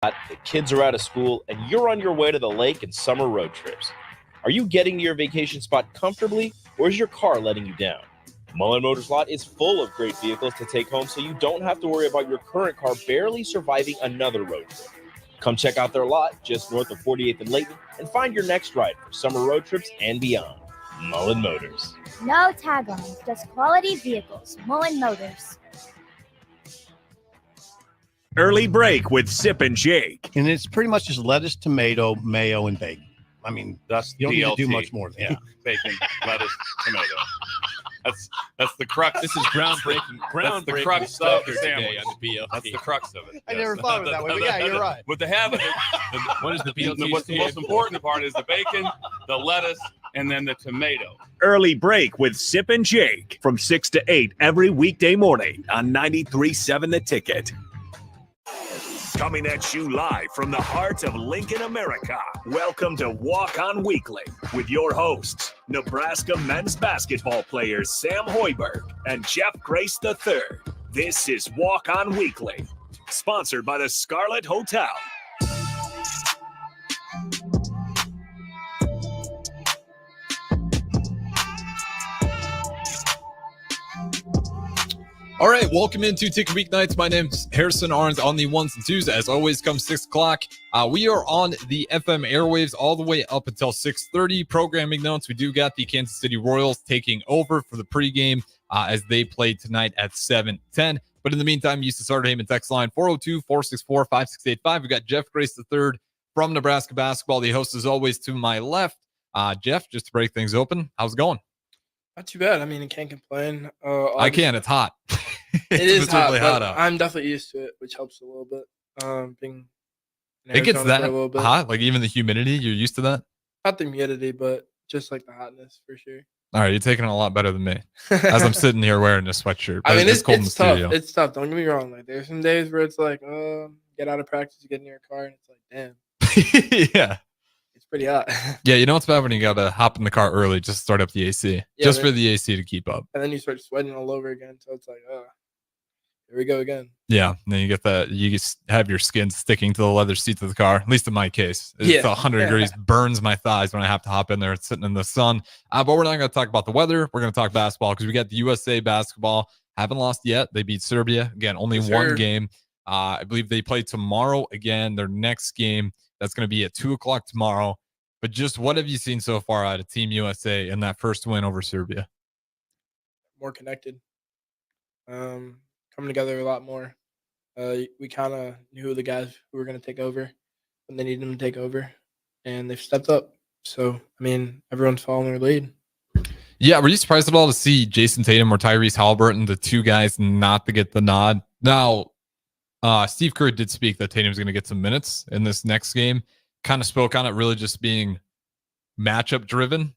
The kids are out of school, and you're on your way to the lake and summer road trips. Are you getting to your vacation spot comfortably, or is your car letting you down? Mullen Motors Lot is full of great vehicles to take home, so you don't have to worry about your current car barely surviving another road trip. Come check out their lot just north of 48th and Layton and find your next ride for summer road trips and beyond. Mullen Motors. No tag-ons, just quality vehicles. Mullen Motors. Early break with Sip and Jake. And it's pretty much just lettuce, tomato, mayo, and bacon. I mean, That's you don't need to do DLT. much more than that. Bacon, lettuce, tomato. That's the crux. This is groundbreaking That's the groundbreaking crux stuff of the here today sandwich. on the BLT. That's the crux of it. I never thought of it that way, but yeah, you're right. With the habit, What is the BLT what's the most stand? important part is the bacon, the lettuce, and then the tomato. Early break with Sip and Jake from 6 to 8 every weekday morning on 93.7 The Ticket. Coming at you live from the heart of Lincoln, America. Welcome to Walk On Weekly with your hosts, Nebraska men's basketball players Sam Hoiberg and Jeff Grace III. This is Walk On Weekly, sponsored by the Scarlet Hotel. All right, welcome into Ticket Weeknights. My name's Harrison Arns on the ones and twos. As always, come 6 o'clock. We are on the FM airwaves all the way up until 6:30. Programming notes, we do got the Kansas City Royals taking over for the pregame as they play tonight at 7:10. But in the meantime, use the Starter Heyman text line 402-464-5685. We got Jeff Grace III from Nebraska Basketball, the host as always to my left. Jeff, just to break things open, how's it going? Not too bad. I mean, I can't complain. I can. It's hot. It is hot, really but out. I'm definitely used to it, which helps a little bit. Being in It gets Arizona that for a little bit. hot, like even the humidity. You're used to that. Not the humidity, but just like the hotness for sure. All right, you're taking it a lot better than me. As I'm sitting here wearing a sweatshirt. I But mean, it's cold in the it's tough. studio. It's tough. Don't get me wrong. Like there's some days where it's like, get out of practice, get in your car, and it's like, damn, Yeah. it's pretty hot. Yeah, you know what's bad when you gotta hop in the car early just to start up the AC. Yeah, just man. for the AC to keep up. And then you start sweating all over again. So it's like, here we go again. Yeah. And then you get that you just have your skin sticking to the leather seats of the car, at least in my case. It's Yeah. 100 degrees, burns my thighs when I have to hop in there. It's sitting in the sun. But we're not gonna talk about the weather. We're gonna talk basketball because we got the USA basketball. Haven't lost yet. They beat Serbia. Again, only Yes, one sir. game. I believe they play tomorrow again. Their next game, that's going to be at 2 o'clock tomorrow. But just what have you seen so far out of Team USA in that first win over Serbia? More connected. Coming together a lot more. We kind of knew who the guys who were going to take over when they needed them to take over, and they've stepped up. So, I mean, everyone's following their lead. Yeah, were you surprised at all to see Jason Tatum or Tyrese Halliburton, the two guys, not to get the nod? Now, Steve Kerr did speak that Tatum's going to get some minutes in this next game. Kind of spoke on it really just being matchup driven.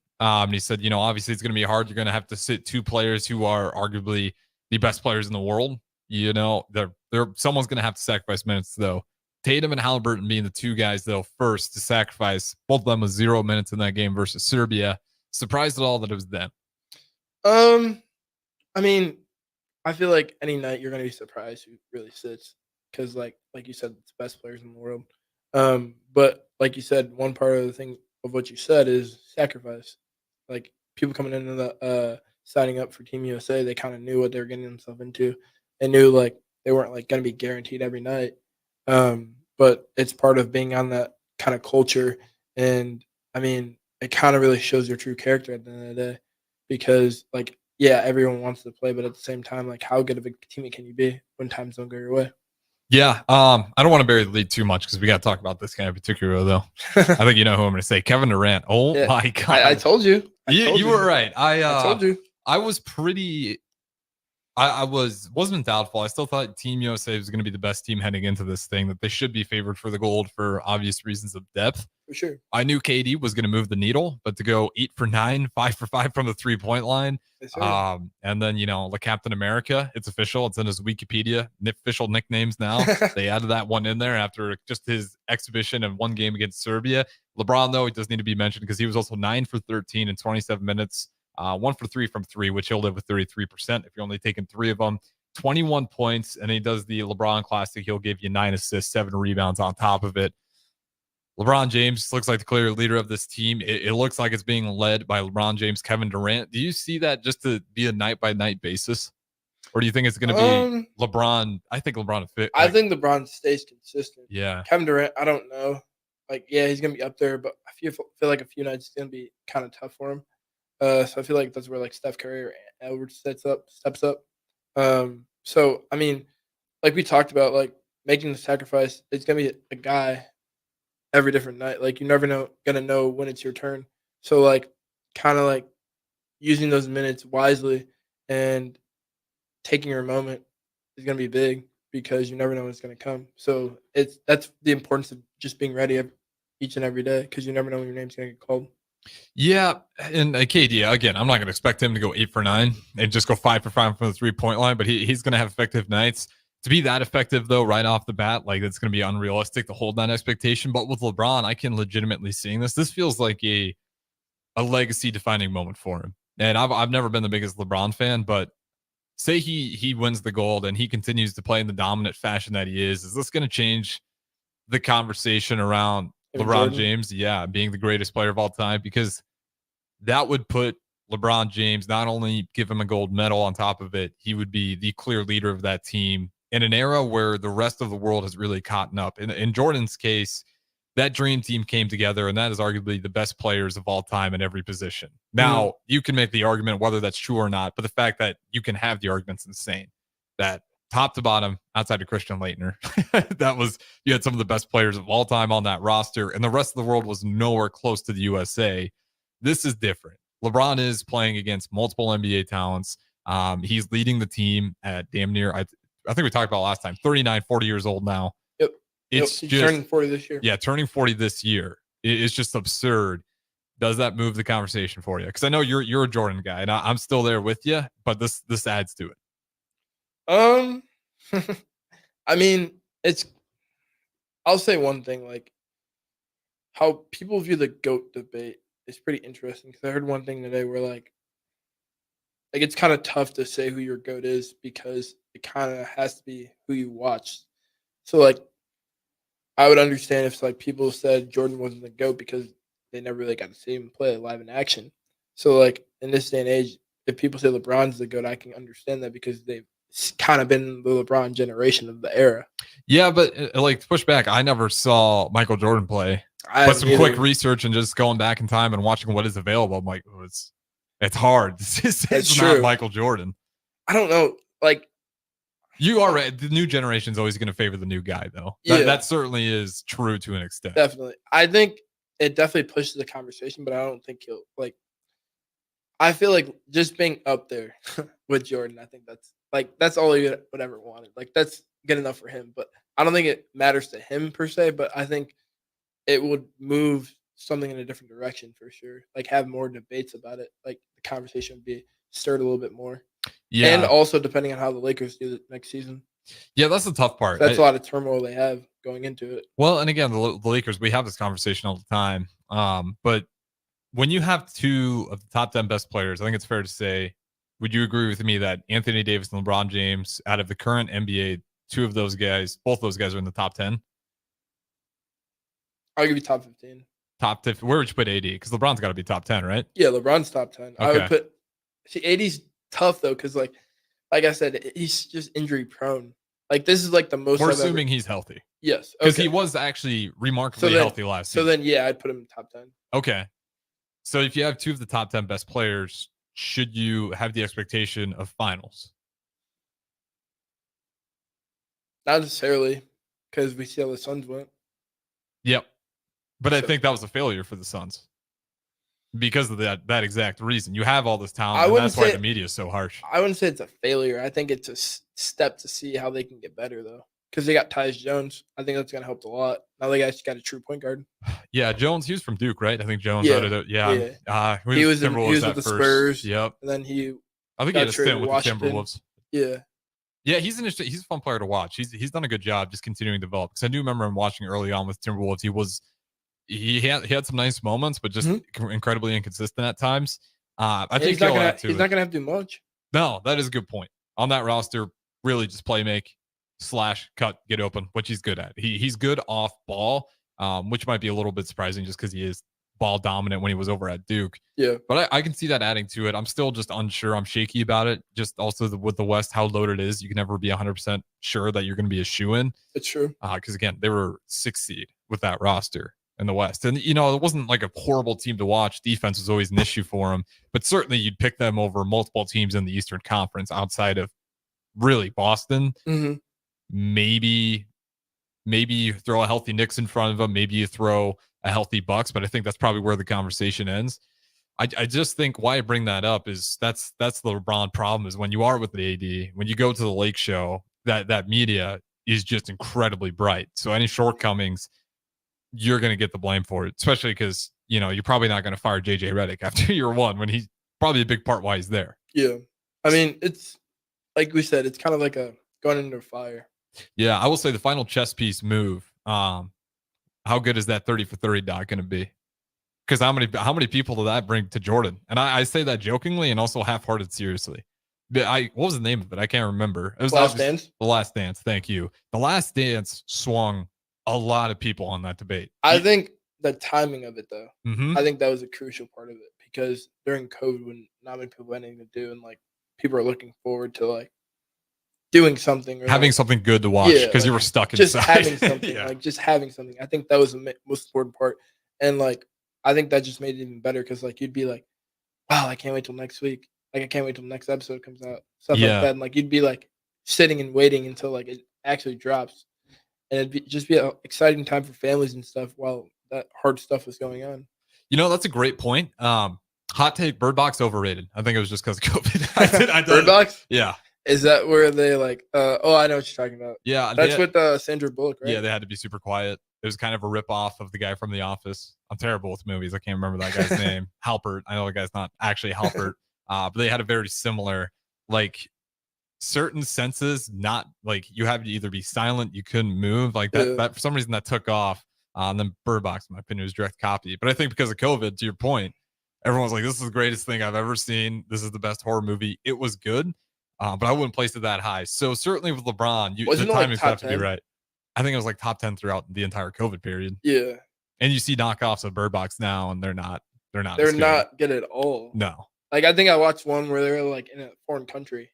He said, obviously it's going to be hard. You're going to have to sit two players who are arguably the best players in the world. Someone's going to have to sacrifice minutes, though. Tatum and Halliburton being the two guys, though, first to sacrifice. Both of them with 0 minutes in that game versus Serbia. Surprised at all that it was them. I mean, I feel like any night you're going to be surprised who really sits because, like you said, it's the best players in the world. But like you said, one part of the thing of what you said is sacrifice. Like people coming into the signing up for Team USA, they kind of knew what they were getting themselves into. They knew like they weren't like going to be guaranteed every night. But it's part of being on that kind of culture. And I mean, it kind of really shows your true character at the end of the day because like, yeah, everyone wants to play, but at the same time, like how good of a teammate can you be when times don't go your way? Yeah. I don't want to bury the lead too much because we got to talk about this guy in particular, though. I think you know who I'm going to say. Kevin Durant. Oh, Yeah. my God. I told you. You were right. I told you. I was pretty. I wasn't doubtful. I still thought Team USA was going to be the best team heading into this thing, that they should be favored for the gold for obvious reasons of depth. For sure. I knew KD was going to move the needle, but to go 8 for 9, 5 for 5 from the 3-point line. Yes, sir. And then, the Captain America, it's official. It's in his Wikipedia official nicknames now. They added that one in there after just his exhibition in one game against Serbia. LeBron, though, he does need to be mentioned because he was also 9 for 13 in 27 minutes. 1 for 3 from 3, which he'll live with 33% if you're only taking 3 of them. 21 points, and he does the LeBron Classic. He'll give you 9 assists, 7 rebounds on top of it. LeBron James looks like the clear leader of this team. It looks like it's being led by LeBron James, Kevin Durant. Do you see that just to be a night-by-night basis? Or do you think it's going to be LeBron? I think LeBron fit. I think LeBron stays consistent. Yeah. Kevin Durant, I don't know. Like, yeah, he's going to be up there, but I feel like a few nights it's going to be kind of tough for him. So I feel like that's where, like, Steph Curry or Edwards steps up. So, I mean, like we talked about, like, making the sacrifice, it's going to be a guy every different night. Like, you never gonna know when it's your turn. So, like, kind of like using those minutes wisely and taking your moment is gonna be big because you never know when it's gonna come. So that's the importance of just being ready each and every day because you never know when your name's gonna get called. Yeah, and KD, again, I'm not going to expect him to go 8 for 9 and just go 5 for 5 from the 3-point line, but he's going to have effective nights. To be that effective, though, right off the bat, like, it's going to be unrealistic to hold that expectation. But with LeBron, I can legitimately see this. This feels like a legacy-defining moment for him. And I've never been the biggest LeBron fan, but say he wins the gold and he continues to play in the dominant fashion that he is this going to change the conversation around LeBron James, being the greatest player of all time? Because that would put LeBron James, not only give him a gold medal on top of it, he would be the clear leader of that team in an era where the rest of the world has really caught up. In Jordan's case, that dream team came together, and that is arguably the best players of all time in every position. Now, you can make the argument whether that's true or not, but the fact that you can have the argument's insane. That top to bottom, outside of Christian Laettner, you had some of the best players of all time on that roster, and the rest of the world was nowhere close to the USA. This is different. LeBron is playing against multiple NBA talents. He's leading the team at damn near, I think we talked about last time, 39, 40 years old now. Yep. He's turning 40 this year. Yeah, turning 40 this year. It's just absurd. Does that move the conversation for you? Because I know you're a Jordan guy, and I'm still there with you, but this adds to it. I mean, I'll say one thing, like, how people view the GOAT debate is pretty interesting because I heard one thing today where, like it's kind of tough to say who your GOAT is because it kind of has to be who you watched. So, like, I would understand if, like, people said Jordan wasn't the GOAT because they never really got to see him play live in action. So, like, in this day and age, if people say LeBron's the GOAT, I can understand that because they've kind of been the LeBron generation of the era. Yeah, but, like, to push back, I never saw Michael Jordan play. But some quick research and just going back in time and watching what is available, I'm like, it's hard. It's not Michael Jordan. I don't know. Like, you are right. The new generation's always going to favor the new guy, though. That certainly is true to an extent. Definitely. I think it definitely pushes the conversation, but I don't think he'll, like, I feel like just being up there with Jordan, I think that's all he would ever wanted. Like, that's good enough for him. But I don't think it matters to him per se, but I think it would move something in a different direction for sure. Like, have more debates about it. Like, the conversation would be stirred a little bit more. Yeah. And also depending on how the Lakers do it next season. Yeah, that's the tough part. That's a lot of turmoil they have going into it. Well, and again, the Lakers, we have this conversation all the time. But when you have two of the top 10 best players, I think it's fair to say, would you agree with me that Anthony Davis and LeBron James, out of the current NBA, two of those guys, both those guys are in the top 10? I'll give you top 15. Top 10. Where would you put AD? Because LeBron's got to be top 10, right? Yeah, LeBron's top 10. Okay. I would put. See, AD's tough though, because like I said, he's just injury prone. Like, this is like the most. We're assuming he's healthy. Yes, because he was actually remarkably healthy last season. So then, yeah, I'd put him in top 10. Okay. So if you have two of the top 10 best players, should you have the expectation of finals? Not necessarily, because we see how the Suns went. Yep. But I think that was a failure for the Suns because of that exact reason. You have all this talent, and that's why the media is so harsh. I wouldn't say it's a failure. I think it's a step to see how they can get better, though, because they got Tyus Jones. I think that's going to help a lot. Now they actually got a true point guard. Yeah, Jones, he was from Duke, right? I think Jones out of it. Yeah. He was with the Spurs. Yep. And then I think he had a stint with the Timberwolves. Yeah. Yeah, he's a fun player to watch. He's done a good job just continuing to develop. Because I do remember him watching early on with Timberwolves. He had some nice moments, but just incredibly inconsistent at times. I think he's not gonna have to do much. No, that is a good point. On that roster, really just play make / cut, get open, which he's good at. He's good off ball, which might be a little bit surprising just because he is ball dominant when he was over at Duke. Yeah. But I can see that adding to it. I'm still just unsure. I'm shaky about it. Just also with the West, how loaded it is. You can never be 100% sure that you're going to be a shoe-in. It's true. Because, again, they were 6th seed with that roster in the West. And, you know, it wasn't like a horrible team to watch. Defense was always an issue for them. But certainly you'd pick them over multiple teams in the Eastern Conference outside of really Boston. Mm-hmm. Maybe you throw a healthy Knicks in front of them. Maybe you throw a healthy Bucks, but I think that's probably where the conversation ends. I just think why I bring that up is that's the LeBron problem is when you are with the AD, when you go to the Lake Show, that media is just incredibly bright. So any shortcomings, you're going to get the blame for it, especially because, you know, you're probably not going to fire JJ Redick after year one when he's probably a big part why he's there. Yeah. I mean, it's like we said, it's kind of like a going into a fire. Yeah, I will say the final chess piece move. How good is that 30 for 30 dot going to be? Because how many people did that bring to Jordan? And I say that jokingly and also half-hearted seriously. What was the name of it? I can't remember. It was Last Dance. The Last Dance. Thank you. The Last Dance swung a lot of people on that debate. I think the timing of it, though, Mm-hmm. I think that was a crucial part of it because during COVID, when not many people had anything to do, and like people are looking forward to like doing something, or Having like, something good to watch because like, you were stuck just inside. having something, Yeah. like just having something. I think that was the most important part, and like I think that just made it even better because like you'd be like, wow, I can't wait till next week. Like I can't wait till the next episode comes out, stuff Yeah. like that. And like you'd be like sitting and waiting until like it actually drops, and just be an exciting time for families and stuff while that hard stuff was going on. You know, that's a great point. Hot take: Bird Box overrated. I think it was just because of COVID. I did. Bird Box? Yeah. Is that where they like? Oh, I know what you're talking about. Yeah. That's with Sandra Bullock, right? Yeah, they had to be super quiet. It was kind of a rip-off of the guy from The Office. I'm terrible with movies. I can't remember that guy's name. Halpert. I know the guy's not actually Halpert. But they had a very similar, like, certain senses, not like you have to either be silent, you couldn't move. Like that, Yeah. that for some reason that took off. And then Bird Box, in my opinion, was direct copy. But I think because of COVID, to your point, everyone was like, this is the greatest thing I've ever seen. This is the best horror movie. It was good. But I wouldn't place it that high. So certainly with LeBron, the Wasn't it, like, timing's top have to be 10? right. I think it was like top 10 throughout the entire COVID period. Yeah, And you see knockoffs of Bird Box now, and they're not. they're as good. not good at all. No. Like I think I watched one where they were like in a foreign country,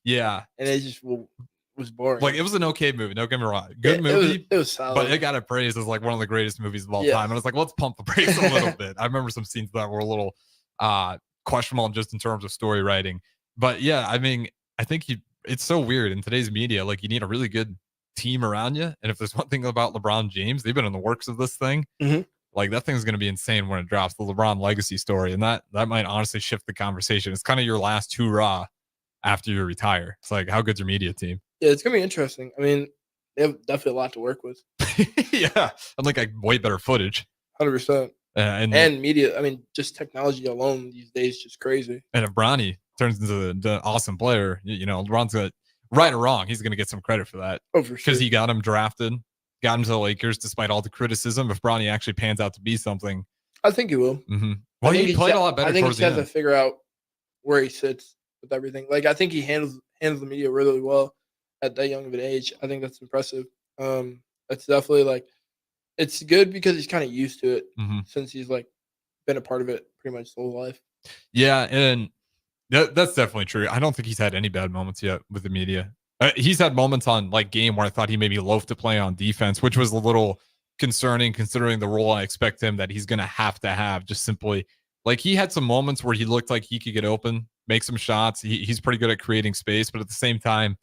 Yeah. and it just was boring. Like it was an okay movie. Don't get me wrong. Good It movie. was solid. But it got appraised as like one of the greatest movies of all Yeah. time. And it's like, let's pump the brakes a little bit. I remember some scenes that were a little questionable just in terms of story writing. But yeah, I mean, I think it's so weird in today's media. Like you need a really good team around you. And if there's one thing about LeBron James, they've been in the works of this thing. Mhm. Like that thing's going to be insane when it drops, the LeBron legacy story. And that might honestly shift the conversation. It's kind of your last hurrah after you retire. It's like, how good's your media team? Yeah, it's gonna be interesting. I mean, they have definitely a lot to work with. Yeah. And like way better footage. 100%. And media. I mean, just technology alone these days is just crazy. And if Bronny turns into the awesome player, you know, LeBron's going to, right or wrong, he's going to get some credit for that Oh, for sure. because he got him drafted, got him to the Lakers despite all the criticism. If Bronny actually pans out to be something, I think he will. well, I think he played a lot I better think towards he the has to end. figure out where he sits with everything. Like I think he handles the media really well at that young of an age. I think that's impressive. That's definitely like it's good because he's kind of used to it Mhm. since he's like been a part of it pretty much his whole life. Yeah, and that's definitely true. I don't think he's had any bad moments yet with the media. He's had moments on like game where I thought he maybe loafed to play on defense, which was a little concerning considering the role I expect him that he's going to have just simply like he had some moments where he looked like he could get open, make some shots. He's pretty good at creating space, but at the same time,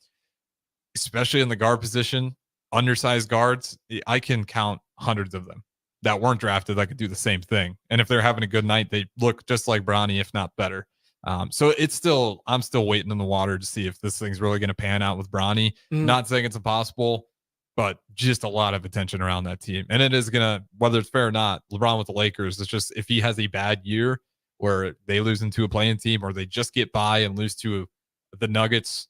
especially in the guard position, undersized guards, I can count hundreds of them that weren't drafted that could do the same thing. And if they're having a good night, they look just like Bronny, if not better. So I'm still waiting in the water to see if this thing's really going to pan out with Bronny. Not saying it's impossible, but just a lot of attention around that team. And it is going to, whether it's fair or not, LeBron with the Lakers, it's just if he has a bad year where they lose into a playing team or they just get by and lose to the Nuggets,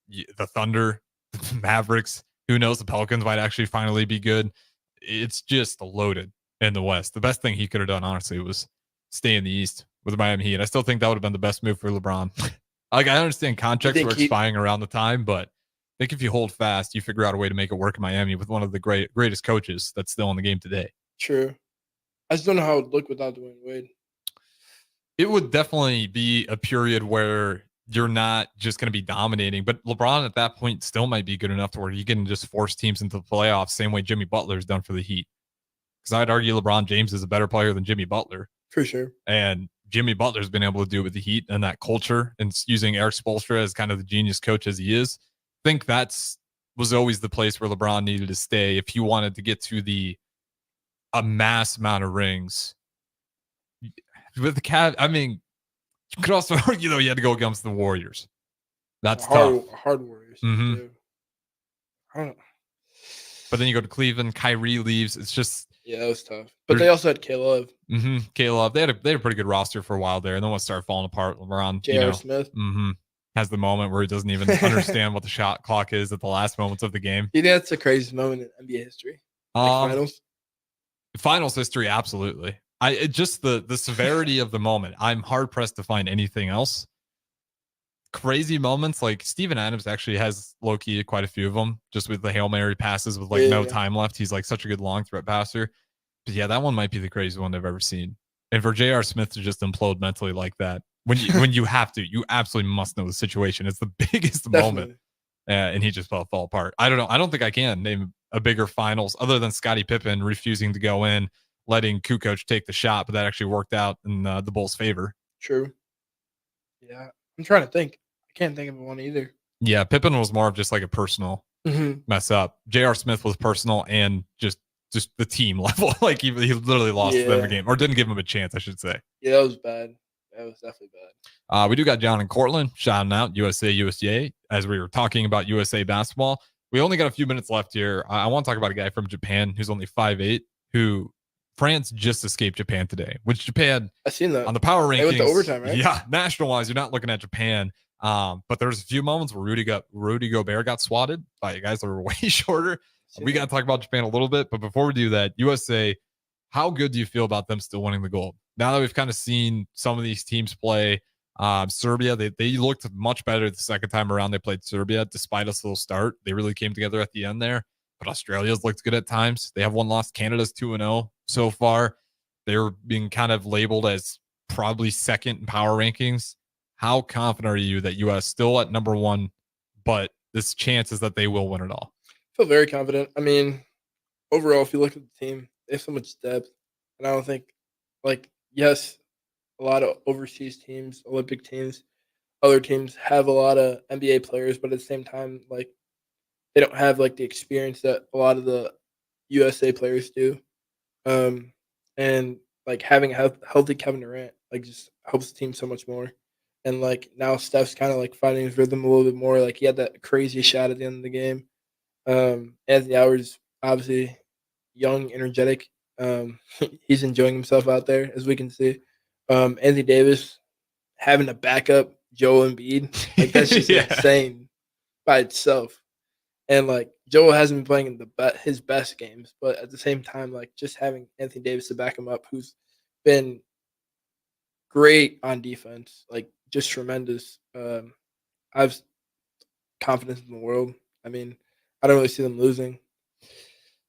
the Thunder, the Mavericks, who knows, the Pelicans might actually finally be good. It's just loaded in the West. The best thing he could have done, honestly, was stay in the East with the Miami Heat. I still think that would have been the best move for LeBron. Like, I understand contracts were expiring around the time, but think if you hold fast, you figure out a way to make it work in Miami with one of the greatest coaches that's still in the game today. True. I just don't know how it would look without Dwayne Wade. It would definitely be a period where you're not just going to be dominating, but LeBron at that point still might be good enough to where he can just force teams into the playoffs, same way Jimmy Butler's done for the Heat. Because I'd argue LeBron James is a better player than Jimmy Butler. For sure. And Jimmy Butler's been able to do it with the Heat and that culture, and using Eric Spoelstra as kind of the genius coach as he is. I think was always the place where LeBron needed to stay if he wanted to get to a mass amount of rings. With the Cavs, I mean, you could also argue though you had to go against the Warriors. That's tough. Hard Warriors. Mhm. I don't know. But then you go to Cleveland, Kyrie leaves. It's just Yeah, that was tough. But they also had Caleb, Caleb. They had a pretty good roster for a while there, and then once it started falling apart, LeBron, J.R. Smith. has the moment where he doesn't even understand what the shot clock is at the last moments of the game. You think that's the craziest moment in NBA history? Finals? Finals history, absolutely. Just the severity of the moment. I'm hard pressed to find anything else. Crazy moments like Steven Adams actually has low key quite a few of them, just with the Hail Mary passes with no time left. He's like such a good long threat passer. But yeah, that one might be the craziest one I've ever seen. And for J.R. Smith to just implode mentally like that, when you have to, you absolutely must know the situation. It's the biggest moment. And he just fall apart. I don't know. I don't think I can name a bigger finals other than Scottie Pippen refusing to go in, letting Kukoc take the shot, but that actually worked out in the Bulls' favor. True. Yeah. I'm trying to think. I can't think of one either. Yeah, Pippen was more of just like a personal mess up. J.R. Smith was personal and just the team level. Like he literally lost them a game, or didn't give him a chance, I should say. Yeah, that was bad. That was definitely bad. We do got John and Cortland shouting out USA, as we were talking about USA basketball. We only got a few minutes left here. I want to talk about a guy from Japan who's only 5'8", who France just escaped Japan today, which Japan, I seen that on the power rankings. They went to overtime, right? Yeah, national-wise, you're not looking at Japan. But there's a few moments where Rudy Gobert got swatted by guys that were way shorter. We got to talk about Japan a little bit, but before we do that, USA, how good do you feel about them still winning the gold? Now that we've kind of seen some of these teams play, Serbia, they looked much better the second time around they played Serbia, despite a slow start. They really came together at the end there. But Australia's looked good at times. They have one loss. Canada's 2-0 so far. They're being kind of labeled as probably second in power rankings. How confident are you that U.S. still at number one, but this chance is that they will win it all? I feel very confident. I mean, overall, if you look at the team, they have so much depth. And I don't think, yes, a lot of overseas teams, Olympic teams, other teams have a lot of NBA players, but at the same time, they don't have, the experience that a lot of the USA players do. And, having a healthy Kevin Durant, just helps the team so much more. And, now Steph's kind of, finding his rhythm a little bit more. He had that crazy shot at the end of the game. Anthony Edwards, obviously young, energetic. He's enjoying himself out there, as we can see. Anthony Davis having a backup Joel Embiid, that's just insane by itself. And Joel hasn't been playing in his best games, but at the same time, just having Anthony Davis to back him up, who's been great on defense, just tremendous. I have confidence in the world. I mean, I don't really see them losing.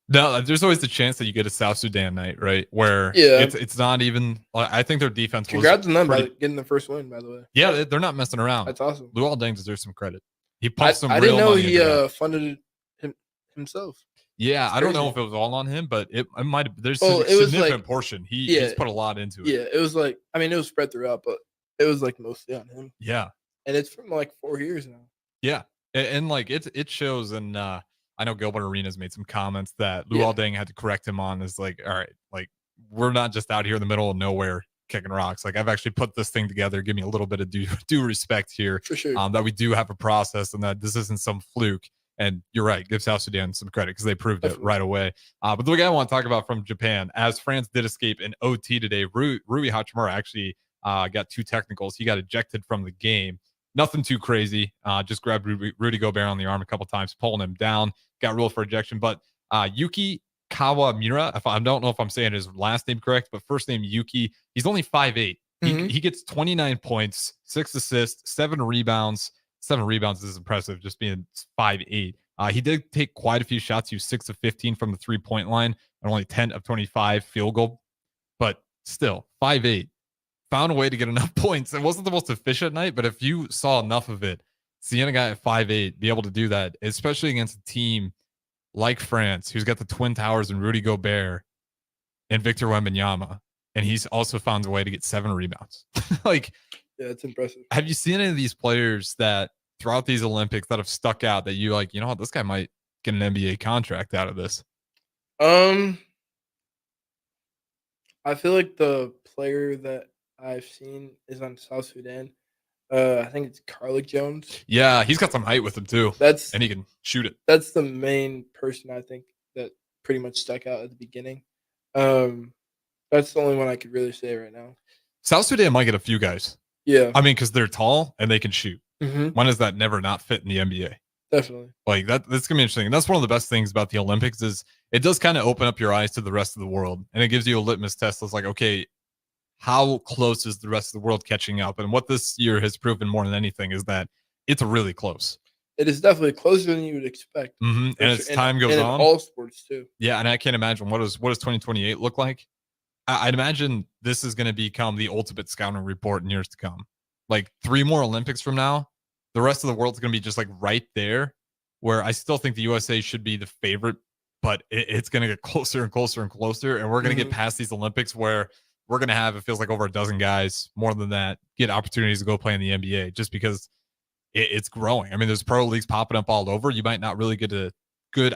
No, there's always the chance that you get a South Sudan night, right? Where it's not even. I think their defense. Congrats on them by getting the first win, by the way. Yeah, they're not messing around. That's awesome. Luol Deng deserves some credit. He pumped some. I didn't know he funded it himself. Yeah, I don't know if it was all on him, but it might have. There's a significant portion. He's put a lot into it. Yeah, it was it was spread throughout, but it was mostly on him. Yeah, and it's from 4 years now. Yeah, and it shows. And I know Gilbert Arenas made some comments that Luol Deng had to correct him on. Is all right, we're not just out here in the middle of nowhere kicking rocks. I've actually put this thing together. Give me a little bit of due respect here. For sure. That we do have a process and that this isn't some fluke. And you're right, give South Sudan some credit because they proved it right away. But the guy I want to talk about from Japan, as France did escape in OT today, Rui Hachimura actually got 2 technicals. He got ejected from the game. Nothing too crazy. Just grabbed Rudy Gobert on the arm a couple times, pulling him down. Got ruled for ejection. But Yuki Kawamura, I don't know if I'm saying his last name correct, but first name Yuki. He's only 5'8". He gets 29 points, 6 assists, 7 rebounds, 7 rebounds is impressive, just being 5'8". He did take quite a few shots. He was 6 of 15 from the 3-point line and only 10 of 25 field goal. But still, 5'8". Found a way to get enough points. It wasn't the most efficient night, but if you saw enough of it, seeing a guy at 5'8" be able to do that, especially against a team like France, who's got the Twin Towers and Rudy Gobert and Victor Wembanyama, and he's also found a way to get 7 rebounds. Like, yeah, it's impressive. have you seen any of these players that throughout these Olympics that have stuck out that you like, you know what, this guy might get an NBA contract out of this? I feel like the player that I've seen is on South Sudan. I think it's Carlick Jones. Yeah, he's got some height with him too, and he can shoot it. That's the main person I think that pretty much stuck out at the beginning. That's the only one I could really say right now. South Sudan might get a few guys. Yeah. I mean, because they're tall and they can shoot. Mm-hmm. When does that never not fit in the NBA? Definitely. Like that's gonna be interesting. And that's one of the best things about the Olympics is it does kind of open up your eyes to the rest of the world, and it gives you a litmus test. It's like, okay, how close is the rest of the world catching up? And what this year has proven more than anything is that it's really close. It is definitely closer than you would expect. Mm-hmm. And as time goes on, all sports too. Yeah, and I can't imagine what does 2028 look like. I'd imagine this is going to become the ultimate scouting report in years to come. Like 3 more Olympics from now, the rest of the world's going to be just like right there, where I still think the USA should be the favorite, but it's going to get closer and closer and closer. And we're going to get past these Olympics where we're going to have, it feels like, over a dozen guys, more than that, get opportunities to go play in the NBA just because it's growing. I mean, there's pro leagues popping up all over. You might not really get a good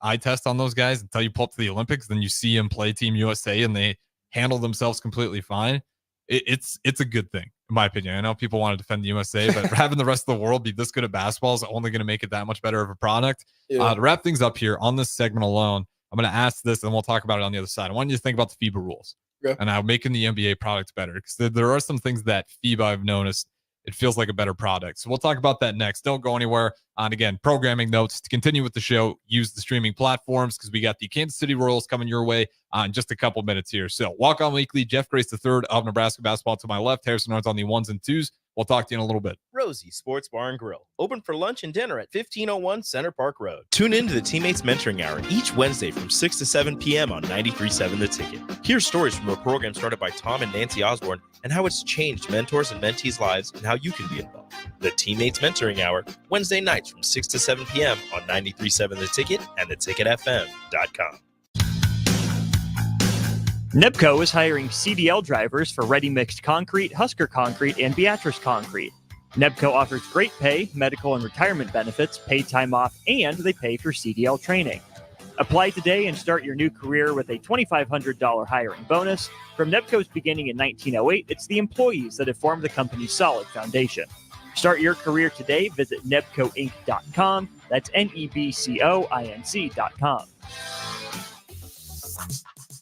eye test on those guys until you pull up to the Olympics. Then you see them play Team USA and they handle themselves completely fine. It's a good thing, in my opinion. I know people want to defend the USA, but having the rest of the world be this good at basketball is only going to make it that much better of a product. Yeah. To wrap things up here on this segment alone, I'm going to ask this and we'll talk about it on the other side. I want you to think about the FIBA rules and how making the NBA product better, because there are some things that FIBA I've noticed it feels like a better product. So we'll talk about that next. Don't go anywhere. And again, programming notes to continue with the show, use the streaming platforms because we got the Kansas City Royals coming your way in just a couple minutes here. So Walk On Weekly, Jeff Grace III of Nebraska Basketball to my left, Harrison Arns on the 1s and 2s. We'll talk to you in a little bit. Rosie Sports Bar and Grill, open for lunch and dinner at 1501 Center Park Road. Tune in to the Teammates Mentoring Hour each Wednesday from 6 to 7 p.m. on 93.7 The Ticket. Hear stories from a program started by Tom and Nancy Osborne and how it's changed mentors and mentees' lives and how you can be involved. The Teammates Mentoring Hour, Wednesday nights from 6 to 7 p.m. on 93.7 The Ticket and theticketfm.com. NEBCO is hiring CDL drivers for ready mixed concrete, Husker Concrete, and Beatrice Concrete. NEBCO offers great pay, medical and retirement benefits, paid time off, and they pay for CDL training. Apply today and start your new career with a $2,500 hiring bonus. From NEBCO's beginning in 1908, it's the employees that have formed the company's solid foundation. Start your career today. Visit nebcoinc.com. That's NEBCOINC.com.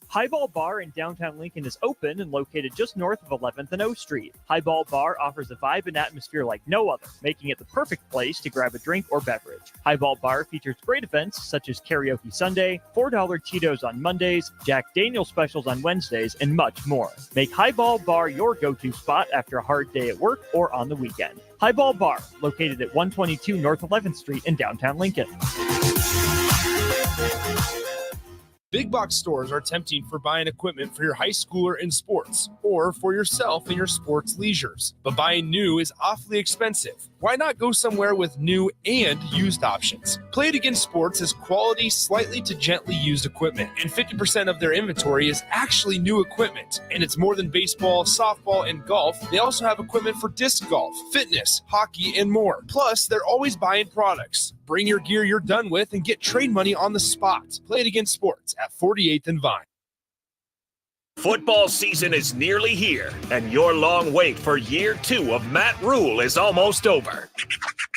Highball Bar in downtown Lincoln is open and located just north of 11th and O Street. Highball Bar offers a vibe and atmosphere like no other, making it the perfect place to grab a drink or beverage. Highball Bar features great events such as Karaoke Sunday, $4 Tito's on Mondays, Jack Daniel's specials on Wednesdays, and much more. Make Highball Bar your go-to spot after a hard day at work or on the weekend. Highball Bar, located at 122 North 11th Street in downtown Lincoln. Big box stores are tempting for buying equipment for your high schooler in sports or for yourself in your sports leisures. But buying new is awfully expensive. Why not go somewhere with new and used options? Play It Again Sports is quality, slightly to gently used equipment, and 50% of their inventory is actually new equipment. And it's more than baseball, softball, and golf. They also have equipment for disc golf, fitness, hockey, and more. Plus, they're always buying products. Bring your gear you're done with and get trade money on the spot. Play It Again Sports at 48th and Vine. Football season is nearly here, and your long wait for year 2 of Matt Rule is almost over.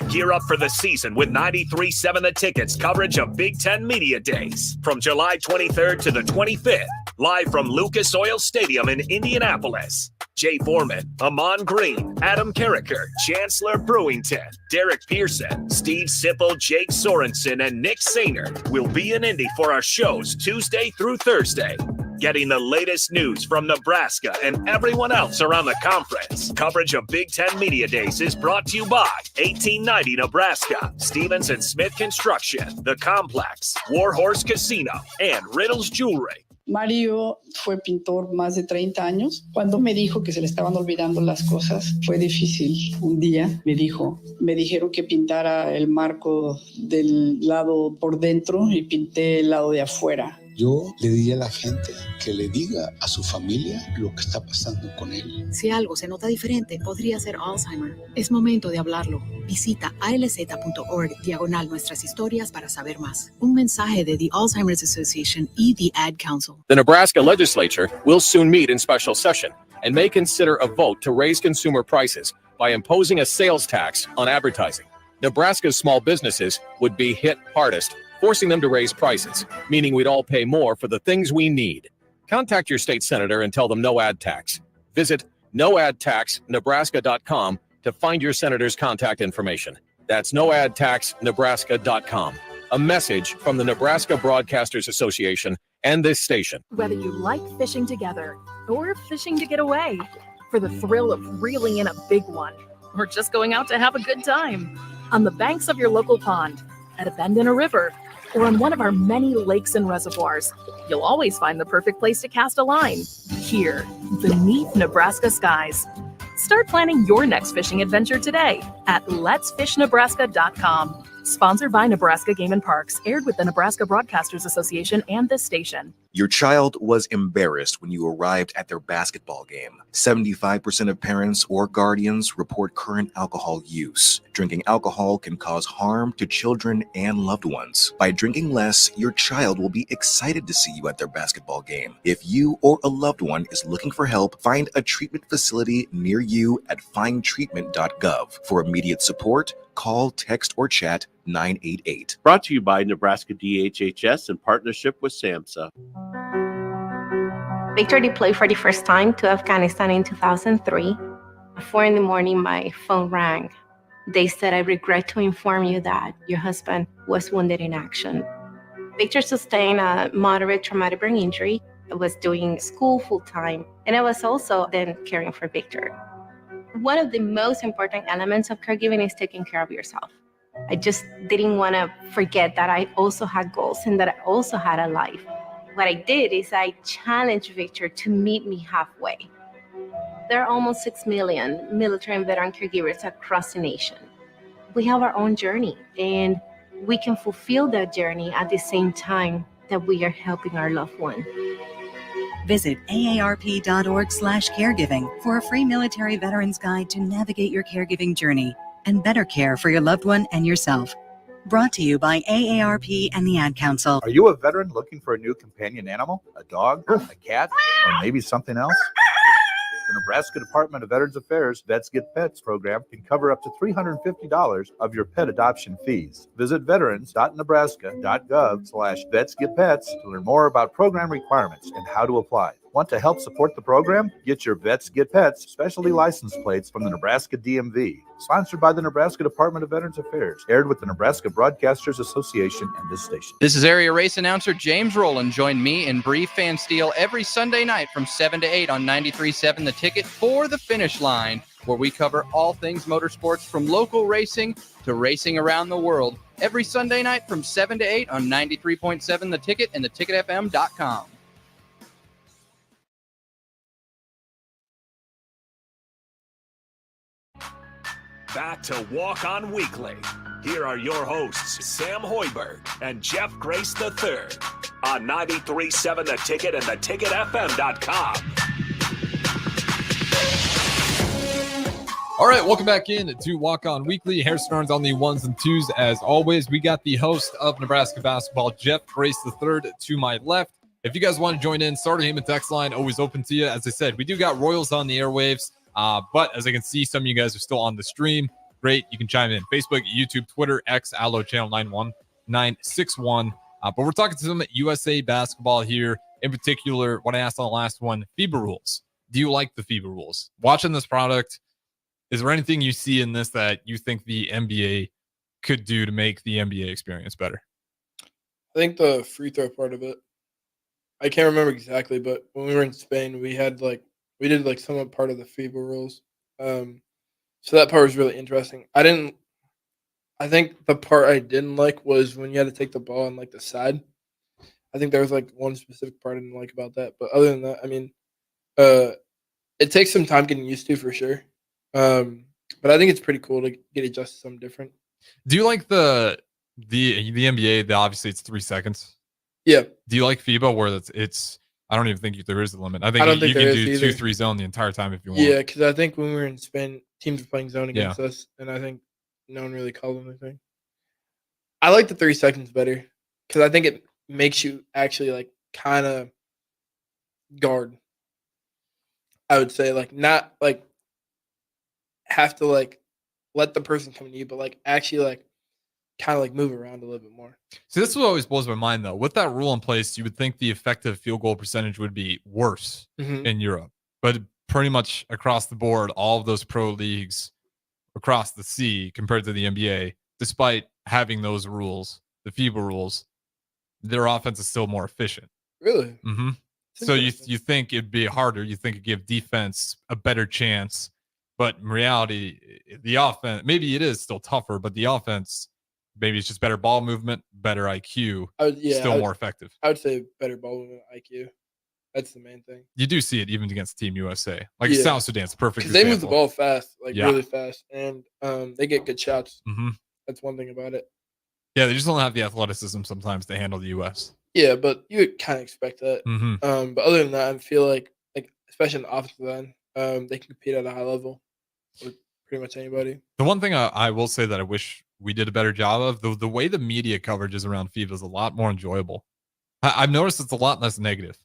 Gear up for the season with 93.7 The Ticket's coverage of Big Ten Media Days from July 23rd to the 25th, live from Lucas Oil Stadium in Indianapolis. Jay Foreman, Amon Green, Adam Carricker, Chancellor Brewington, Derek Pearson, Steve Sipple, Jake Sorensen, and Nick Sainer will be in Indy for our shows Tuesday through Thursday. getting the latest news from Nebraska and everyone else around the conference. Coverage of Big Ten Media Days is brought to you by 1890 Nebraska, Stevens and Smith Construction, The Complex, Warhorse Casino, and Riddles Jewelry. Mario fue pintor más de 30 años. Cuando me dijo que se le estaban olvidando las cosas, fue difícil. Un día me dijeron que pintara el marco del lado por dentro y pinté el lado de afuera. Yo le diría a la gente que le diga a su familia lo que está pasando con él. Si algo se nota diferente, podría ser Alzheimer. Es momento de hablarlo. Visita alz.org/nuestras historias para saber más. Un mensaje de the Alzheimer's Association y the Ad Council. The Nebraska legislature will soon meet in special session and may consider a vote to raise consumer prices by imposing a sales tax on advertising. Nebraska's small businesses would be hit hardest, forcing them to raise prices, meaning we'd all pay more for the things we need. Contact your state senator and tell them no ad tax. Visit noadtaxnebraska.com to find your senator's contact information. That's noadtaxnebraska.com. A message from the Nebraska Broadcasters Association and this station. Whether you like fishing together or fishing to get away, for the thrill of reeling in a big one, or just going out to have a good time, on the banks of your local pond, at a bend in a river, or on one of our many lakes and reservoirs, you'll always find the perfect place to cast a line. Here, beneath Nebraska skies. Start planning your next fishing adventure today at letsfishnebraska.com. Sponsored by Nebraska Game and Parks, aired with the Nebraska Broadcasters Association and this station. Your child was embarrassed when you arrived at their basketball game. 75% of parents or guardians report current alcohol use. Drinking alcohol can cause harm to children and loved ones. By drinking less, your child will be excited to see you at their basketball game. If you or a loved one is looking for help, find a treatment facility near you at findtreatment.gov. For immediate support, call, text, or chat 988. Brought to you by Nebraska DHHS in partnership with SAMHSA. Victor deployed for the first time to Afghanistan in 2003. At 4 a.m, my phone rang. They said, "I regret to inform you that your husband was wounded in action." Victor sustained a moderate traumatic brain injury. I was doing school full-time, and I was also then caring for Victor. One of the most important elements of caregiving is taking care of yourself. I just didn't want to forget that I also had goals and that I also had a life. What I did is I challenged Victor to meet me halfway. There are almost 6 million military and veteran caregivers across the nation. We have our own journey, and we can fulfill that journey at the same time that we are helping our loved one. Visit aarp.org/caregiving for a free military veterans guide to navigate your caregiving journey and better care for your loved one and yourself. Brought to you by AARP and the Ad Council. Are you a veteran looking for a new companion animal? A dog, a cat, or maybe something else? The Nebraska Department of Veterans Affairs Vets Get Pets program can cover up to $350 of your pet adoption fees. Visit veterans.nebraska.gov/vetsgetpets to learn more about program requirements and how to apply. Want to help support the program? Get your Vets Get Pets specialty license plates from the Nebraska DMV. Sponsored by the Nebraska Department of Veterans Affairs. Aired with the Nebraska Broadcasters Association and this station. This is area race announcer James Rowland. Join me and Bree Fansteel every Sunday night from 7 to 8 on 93.7 The Ticket for The Finish Line, where we cover all things motorsports from local racing to racing around the world. Every Sunday night from 7 to 8 on 93.7 The Ticket and theticketfm.com. Back to Walk On Weekly. Here are your hosts, Sam Hoiberg and Jeff Grace III on 93.7 The Ticket and theticketfm.com. All right, welcome back in to Walk On Weekly. Harrison Arns on the ones and twos. As always, we got the host of Nebraska Basketball, Jeff Grace III, to my left. If you guys want to join in, Starter Heyman text line, always open to you. As I said, we do got Royals on the airwaves. But as I can see, some of you guys are still on the stream. Great. You can chime in. Facebook, YouTube, Twitter, X, Allo, channel 91961. But we're talking to some USA basketball here. In particular, what I asked on the last one, FIBA rules. Do you like the FIBA rules? Watching this product, is there anything you see in this that you think the NBA could do to make the NBA experience better? I think the free throw part of it. I can't remember exactly, but when we were in Spain, we did like somewhat part of the FIBA rules. So that part was really interesting. I think the part I didn't like was when you had to take the ball on like the side. I think there was like one specific part I didn't like about that. But other than that, I mean, it takes some time getting used to for sure. But I think it's pretty cool to get adjusted to something different. Do you like the NBA? Obviously, it's 3 seconds. Yeah. Do you like FIBA where it's I don't even think there is a limit. I I don't think think you there can is do either. 2-3 zone the entire time if you want. Yeah, because I think when we were in Spain, teams were playing zone against Yeah. us, and I think no one really called them anything. I like the 3 seconds better because I think it makes you actually like kind of guard. I would say like not like have to like let the person come to you, but like actually like kind of like move around a little bit more. See, this is what always blows my mind, though. With that rule in place, you would think the effective field goal percentage would be worse Mhm. in Europe. But pretty much across the board, all of those pro leagues across the sea compared to the NBA, despite having those rules, the FIBA rules, their offense is still more efficient. Really? Mm-hmm. So you think it'd be harder. You think it'd give defense a better chance. But in reality, the offense, maybe it is still tougher, but the offense, maybe it's just better ball movement, better IQ, still more effective. I would say better ball movement IQ. That's the main thing. You do see it even against Team USA. Like Yeah. South Sudan's a perfect Because they move the example. ball fast, like Yeah. really fast, and they get good shots. Mhm. That's one thing about it. Yeah, they just don't have the athleticism sometimes to handle the US. Yeah, but you would kind of expect that. Mhm. But other than that, I feel like especially in the offensive end, they can compete at a high level with pretty much anybody. The one thing I will say that I wish we did a better job of, the way the media coverage is around FIBA is a lot more enjoyable. I've noticed it's a lot less negative.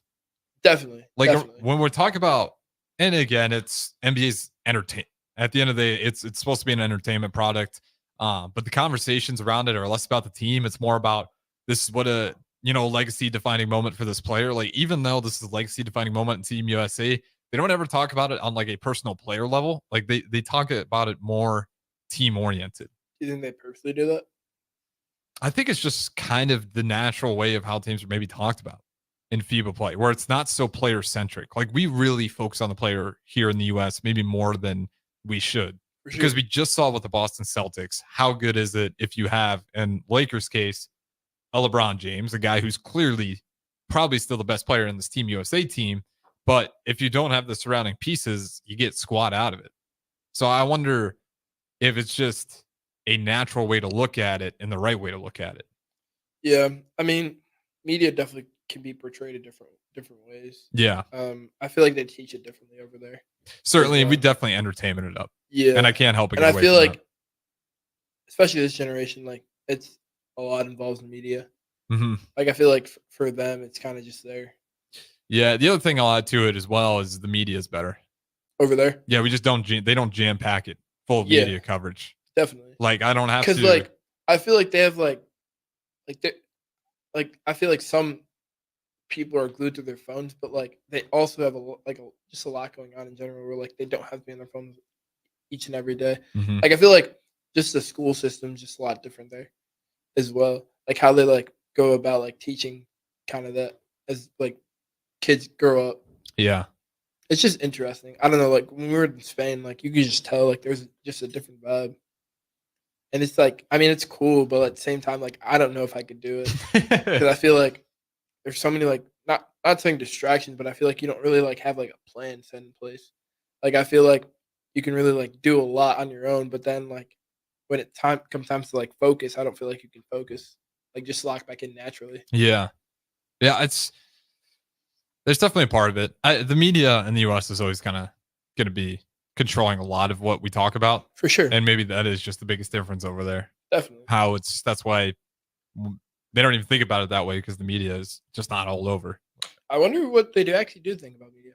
Definitely. Like definitely. when we're talking about, and again, it's NBA's entertain. At the end of the day, it's supposed to be an entertainment product. But the conversations around it are less about the team. It's more about this is what a legacy defining moment for this player. Like even though this is a legacy defining moment in Team USA, they don't ever talk about it on like a personal player level. Like they talk about it more team oriented. Do you think they purposely do that? I think it's just kind of the natural way of how teams are maybe talked about in FIBA play, where it's not so player centric. Like we really focus on the player here in the US, maybe more than we should. For Because sure. we just saw with the Boston Celtics, how good is it if you have, in Lakers case, a LeBron James, a guy who's clearly probably still the best player in this Team USA team, but if you don't have the surrounding pieces, you get squat out of it. So I wonder if it's just a natural way to look at it and the right way to look at it. Yeah, I mean, media definitely can be portrayed in different ways. Yeah. I feel like they teach it differently over there. Certainly, we definitely entertainment it up. Yeah, And I can't help but And get I away feel from like, especially this generation, like it's a lot involved in media. Mhm. Like I feel like for them, it's kind of just there Yeah, the other thing I'll add to it as well is the media is better. over there. Yeah, we just they don't jam pack it full of Yeah. media coverage. Definitely. Like I don't have to. Because like I feel like they have like they like I feel like some people are glued to their phones, but like they also have just a lot going on in general where like they don't have to be on their phones each and every day. Mhm. Like I feel like just the school system's just a lot different there as well. Like how they like go about like teaching kind of that as like kids grow up. Yeah. It's just interesting. I don't know, like when we were in Spain, like you could just tell like there's just a different vibe. And it's like, I mean, it's cool, but at the same time, like I don't know if I could do it because I feel like there's so many like not saying distractions, but I feel like you don't really like have like a plan set in place. Like I feel like you can really like do a lot on your own, but then like when it comes time to like focus, I don't feel like you can focus. Like just lock back in naturally. Yeah. Yeah, there's definitely a part of it. The media in the US is always kind of going to be controlling a lot of what we talk about. For sure. And maybe that is just the biggest difference over there. Definitely. That's why they don't even think about it that way because the media is just not all over. I wonder what they actually do think about media.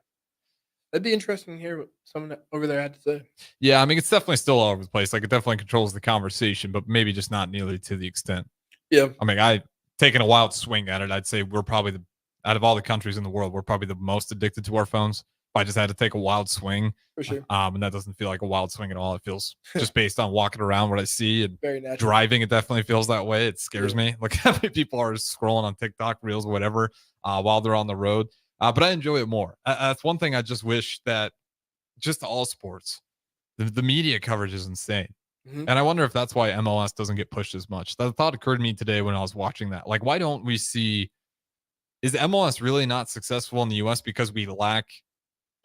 That'd be interesting to hear what someone over there had to say. Yeah, I mean, it's definitely still all over the place. Like, it definitely controls the conversation, but maybe just not nearly to the extent. Yeah. I mean, taking a wild swing at it, I'd say we're probably out of all the countries in the world, we're probably the most addicted to our phones. If I just had to take a wild swing. For sure. And that doesn't feel like a wild swing at all. It feels just based on walking around what I see and Very natural. driving. It definitely feels that way. It scares me. Like how many people are scrolling on TikTok reels or whatever while they're on the road. But I enjoy it more. That's one thing I just wish that just all sports, the media coverage is insane. Mhm. And I wonder if that's why MLS doesn't get pushed as much. That thought occurred to me today when I was watching that. Like, why don't we see, is MLS really not successful in the US because we lack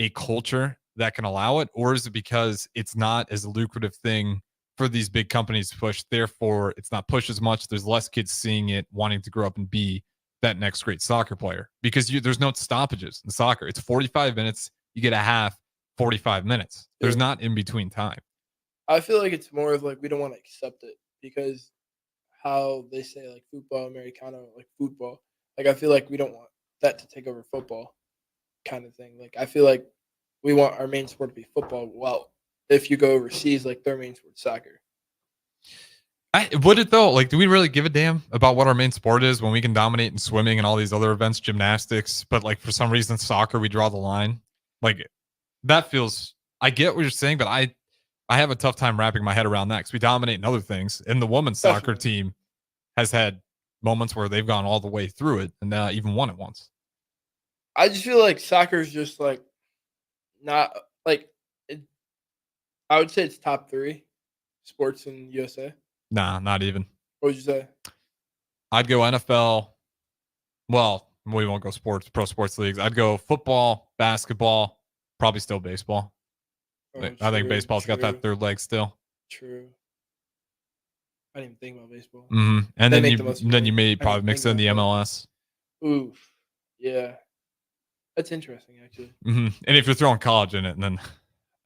a culture that can allow it? Or is it because it's not as a lucrative thing for these big companies to push? Therefore, it's not pushed as much. There's less kids seeing it, wanting to grow up and be that next great soccer player because there's no stoppages in soccer. It's 45 minutes. You get a half, 45 minutes. There's not in between time. I feel like it's more of like we don't want to accept it because how they say like football Americano, like football. Like I feel like we don't want that to take over football kind of thing. Like I feel like we want our main sport to be football. Well, if you go overseas, like their main sport is soccer. Would it though? Like, do we really give a damn about what our main sport is when we can dominate in swimming and all these other events, gymnastics? But like for some reason, soccer, we draw the line. Like that feels. I get what you're saying, but I have a tough time wrapping my head around that because we dominate in other things. And the women's soccer team has had moments where they've gone all the way through it and even won it once. I just feel like soccer is just like not like it, I would say it's top 3 sports in USA. Nah, not even. What would you say? I'd go NFL. Well, we won't go pro sports leagues. I'd go football, basketball, probably still baseball. I think baseball's got that third leg still. True. I didn't even think about baseball. Mm-hmm. And They then make the most money. you may I probably didn't mix think in the about MLS. Oof. Yeah. That's interesting, actually. Mm-hmm. And if you're throwing college in it, and then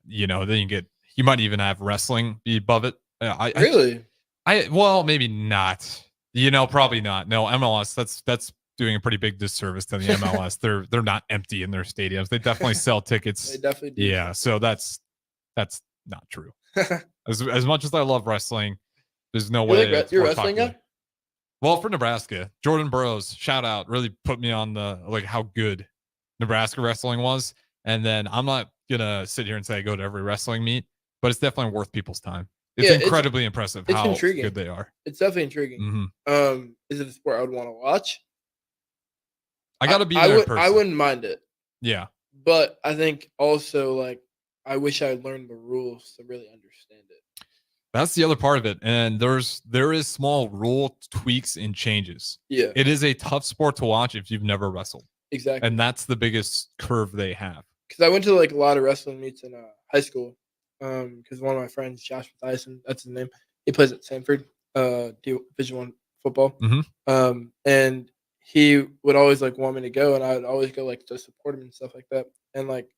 then you might even have wrestling be above it. Really? Well, maybe not. Probably not. No, MLS. That's doing a pretty big disservice to the MLS. They're not empty in their stadiums. They definitely sell tickets. They definitely do. Yeah. So that's not true. As much as I love wrestling, there's no way. You're a wrestling guy? Well, for Nebraska, Jordan Burroughs, shout out, really put me on the how good Nebraska wrestling was. And then I'm not gonna sit here and say I go to every wrestling meet, but it's definitely worth people's time. It's incredibly impressive it's how intriguing. good they are. It's definitely intriguing. Mhm. Is it a sport I would want to watch? I got to be there in person. I wouldn't mind it, Yeah. but I think also like I wish I learned the rules to really understand it. That's the other part of it. And there is small rule tweaks and changes. Yeah. It is a tough sport to watch if you've never wrestled. Exactly. And that's the biggest curve they have. Because I went to like a lot of wrestling meets in high school. Because one of my friends, Josh Mathiasen, that's his name. He plays at Sanford, Division I football. Mm-hmm. And he would always like want me to go, and I would always go like to support him and stuff like that. And like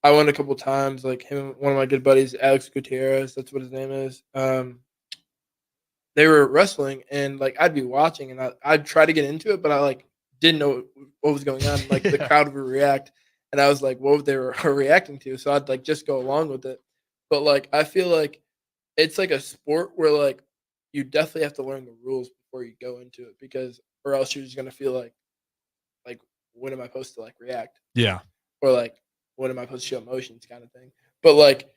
I went a couple times, like him, one of my good buddies, Alex Gutierrez, that's what his name is. They were wrestling, and like I'd be watching, and I'd try to get into it, but I like didn't know what was going on. Like the crowd would react, and I was like, what they were reacting to. So I'd like just go along with it. But like I feel like it's like a sport where like you definitely have to learn the rules before you go into it, because or else you're just gonna feel like when am I supposed to like react? Yeah. Or like when am I supposed to show emotions kind of thing. But like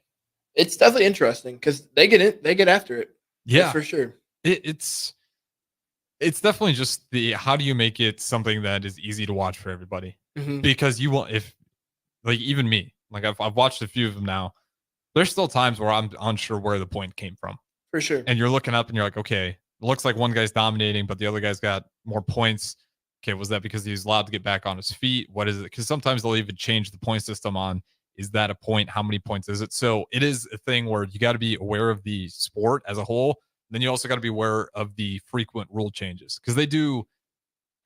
it's definitely interesting because they get after it. Yeah. That's for sure. It's definitely just how do you make it something that is easy to watch for everybody? Mhm. Because you want, if like even me, like I've watched a few of them now. There's still times where I'm unsure where the point came from. For sure. And you're looking up and you're like, okay, it looks like one guy's dominating, but the other guy's got more points. Okay, was that because he's allowed to get back on his feet? What is it? Because sometimes they'll even change the point system on, is that a point? How many points is it? So it is a thing where you got to be aware of the sport as a whole. Then you also got to be aware of the frequent rule changes, because they do.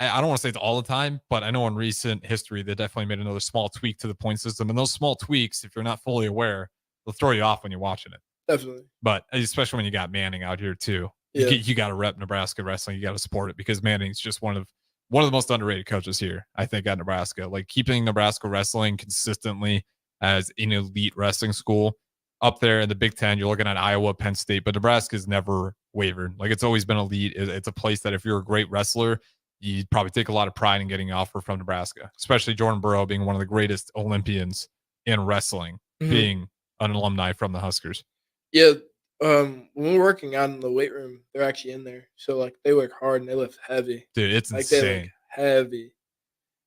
I don't want to say it's all the time, but I know in recent history, they definitely made another small tweak to the point system. And those small tweaks, if you're not fully aware, they'll throw you off when you're watching it. Definitely. But especially when you got Manning out here too. Yeah. You got to rep Nebraska wrestling. You got to support it, because Manning's just one of the most underrated coaches here, I think, at Nebraska. Like keeping Nebraska wrestling consistently as an elite wrestling school up there in the Big Ten. You're looking at Iowa, Penn State, but Nebraska's never wavered. Like it's always been elite. It's a place that if you're a great wrestler, you'd probably take a lot of pride in getting an offer from Nebraska, especially Jordan Burrow being one of the greatest Olympians in wrestling, being an alumni from the Huskers. Yeah. When we're working out in the weight room, they're actually in there. So like they work hard and they lift heavy. Dude, it's like insane. They lift heavy.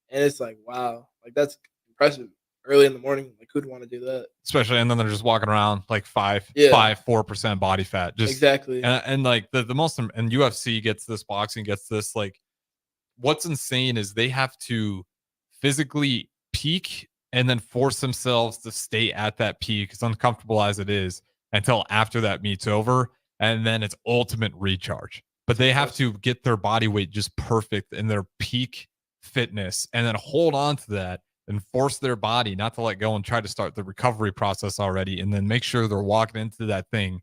And it's like, wow, like that's impressive. Early in the morning, like who'd want to do that? Especially, and then they're just walking around like 4% body fat. Just exactly. And like the most, and UFC gets this, boxing gets this. Like, what's insane is they have to physically peak and then force themselves to stay at that peak, as uncomfortable as it is, until after that meet's over, and then it's ultimate recharge. But they have to get their body weight just perfect in their peak fitness, and then hold on to that and force their body not to let go and try to start the recovery process already, and then make sure they're walking into that thing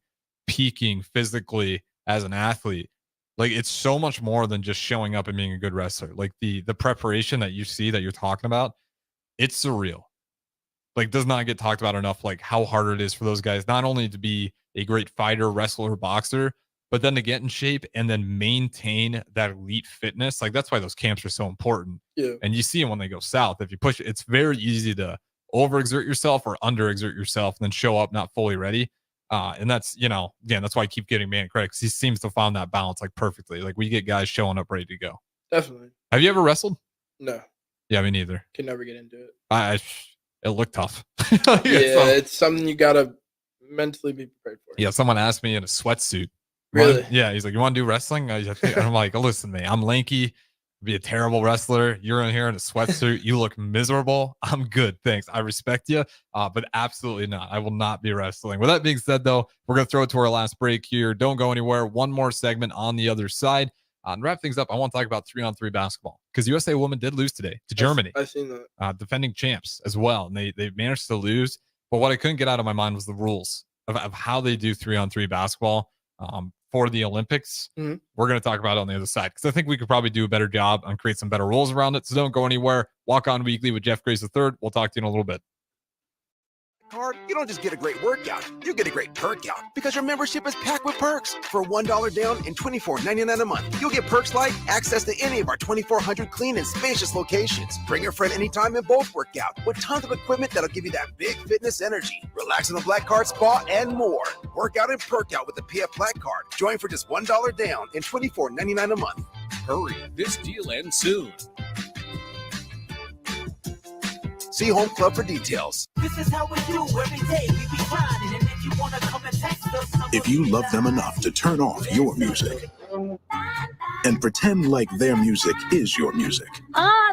peaking physically as an athlete. Like, it's so much more than just showing up and being a good wrestler. Like the preparation that you see that you're talking about, it's surreal. Like, does not get talked about enough, like how hard it is for those guys, not only to be a great fighter, wrestler, boxer, but then to get in shape and then maintain that elite fitness. Like, that's why those camps are so important. Yeah. And you see them when they go south. If you push it, it's very easy to overexert yourself or underexert yourself and then show up not fully ready. And that's, you know, again, that's why I keep getting man credit, because he seems to find that balance like perfectly. Like, we get guys showing up ready to go. Definitely. Have you ever wrestled? No. Yeah, me neither. Can never get into it. It looked tough. It's something you gotta mentally be prepared for. Yeah, someone asked me in a sweatsuit. Really? Yeah, he's like, "You want to do wrestling?" I'm like, "Listen, man, I'm lanky. Be a terrible wrestler. You're in here in a sweatsuit. You look miserable. I'm good, thanks. I respect you, but absolutely not. I will not be wrestling." With that being said, though, we're gonna throw it to our last break here. Don't go anywhere. One more segment on the other side. And wrap things up, I want to talk about 3-on-3 basketball, because USA women did lose today to Germany. I've seen that. Defending champs as well. And they managed to lose. But what I couldn't get out of my mind was the rules of how they do 3-on-3 basketball for the Olympics. Mm-hmm. We're going to talk about it on the other side, because I think we could probably do a better job and create some better rules around it. So don't go anywhere. Walk On Weekly with Jeff Grace III. We'll talk to you in a little bit. Card, you don't just get a great workout, you get a great perk out, because your membership is packed with perks. For $1 down and $24.99 a month, you'll get perks like access to any of our 2,400 clean and spacious locations. Bring your friend anytime and both work out with tons of equipment that'll give you that big fitness energy. Relax in the Black Card Spa and more. Work out and perk out with the PF Black Card. Join for just $1 down and $24.99 a month. Hurry, this deal ends soon. See Home Club for details. This is how we do every day. We be grinding, and if you wanna come and text us, If you love them enough to turn off your music and pretend like their music is your music,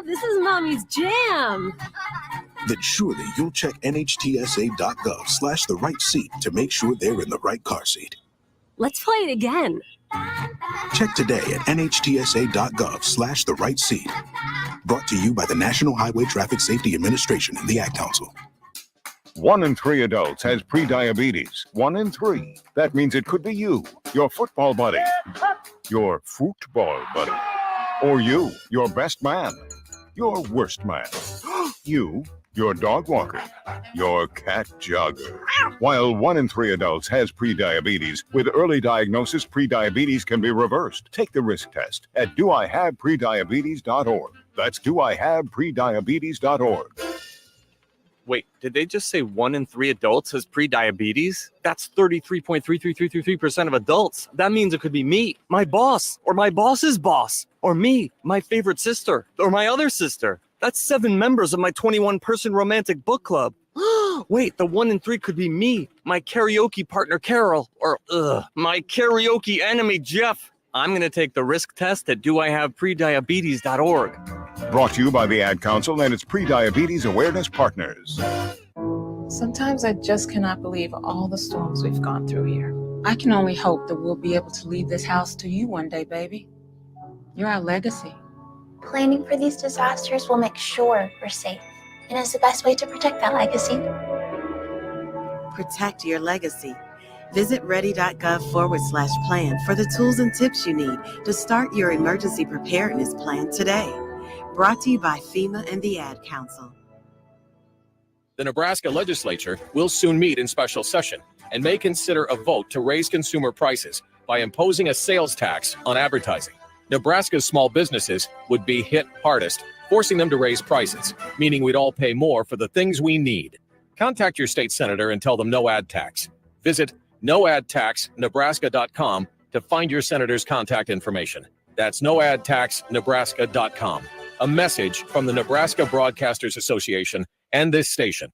This is Mommy's jam. then surely you'll check nhtsa.gov/the right seat to make sure they're in the right car seat. Let's play it again. Check today at nhtsa.gov/the right seat. Brought to you by the National Highway Traffic Safety Administration and the Ad Council. 1 in 3 adults has prediabetes. 1 in 3. That means it could be you, your football buddy, your football buddy, or you, your best man, your worst man, you, your dog walker, your cat jogger. While 1 in 3 adults has prediabetes, with early diagnosis, prediabetes can be reversed. Take the risk test at doihaveprediabetes.org. That's doihaveprediabetes.org. Wait, did they just say 1 in 3 adults has prediabetes? That's 33.33333% of adults. That means it could be me, my boss, or my boss's boss, or me, my favorite sister, or my other sister. That's 7 members of my 21-person romantic book club. Wait, the 1 in 3 could be me, my karaoke partner Carol, or my karaoke enemy Jeff. I'm going to take the risk test at doihaveprediabetes.org. Brought to you by the Ad Council and its Prediabetes Awareness Partners. Sometimes I just cannot believe all the storms we've gone through here. I can only hope that we'll be able to leave this house to you one day, baby. You're our legacy. Planning for these disasters will make sure we're safe, and is the best way to protect that legacy. Protect your legacy. Visit ready.gov/plan for the tools and tips you need to start your emergency preparedness plan today. Brought to you by FEMA and the Ad Council. The Nebraska legislature will soon meet in special session and may consider a vote to raise consumer prices by imposing a sales tax on advertising. Nebraska's small businesses would be hit hardest, forcing them to raise prices, meaning we'd all pay more for the things we need. Contact your state senator and tell them no ad tax. Visit noadtaxnebraska.com to find your senator's contact information. That's noadtaxnebraska.com. A message from the Nebraska Broadcasters Association and this station.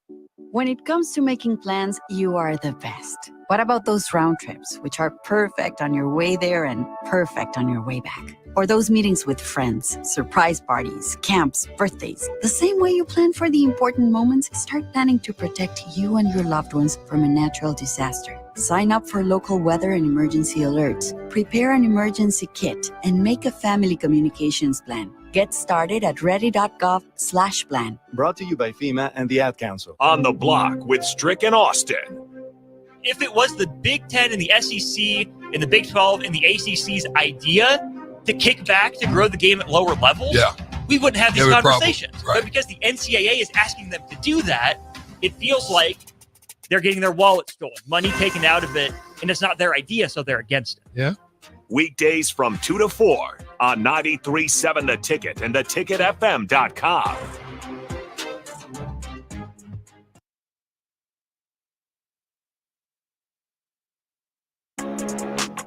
When it comes to making plans, you are the best. What about those round trips, which are perfect on your way there and perfect on your way back? Or those meetings with friends, surprise parties, camps, birthdays. The same way you plan for the important moments, start planning to protect you and your loved ones from a natural disaster. Sign up for local weather and emergency alerts. Prepare an emergency kit and make a family communications plan. Get started at ready.gov/plan. Brought to you by FEMA and the Ad Council. On the Block with Strick and Austin. If it was the Big Ten and the SEC and the Big 12 and the ACC's idea to kick back to grow the game at lower levels, we wouldn't have these conversations. But because the NCAA is asking them to do that, it feels like they're getting their wallet stolen, money taken out of it, and it's not their idea, so they're against it. Yeah. Weekdays from 2 to 4 on 93.7 The Ticket and theticketfm.com.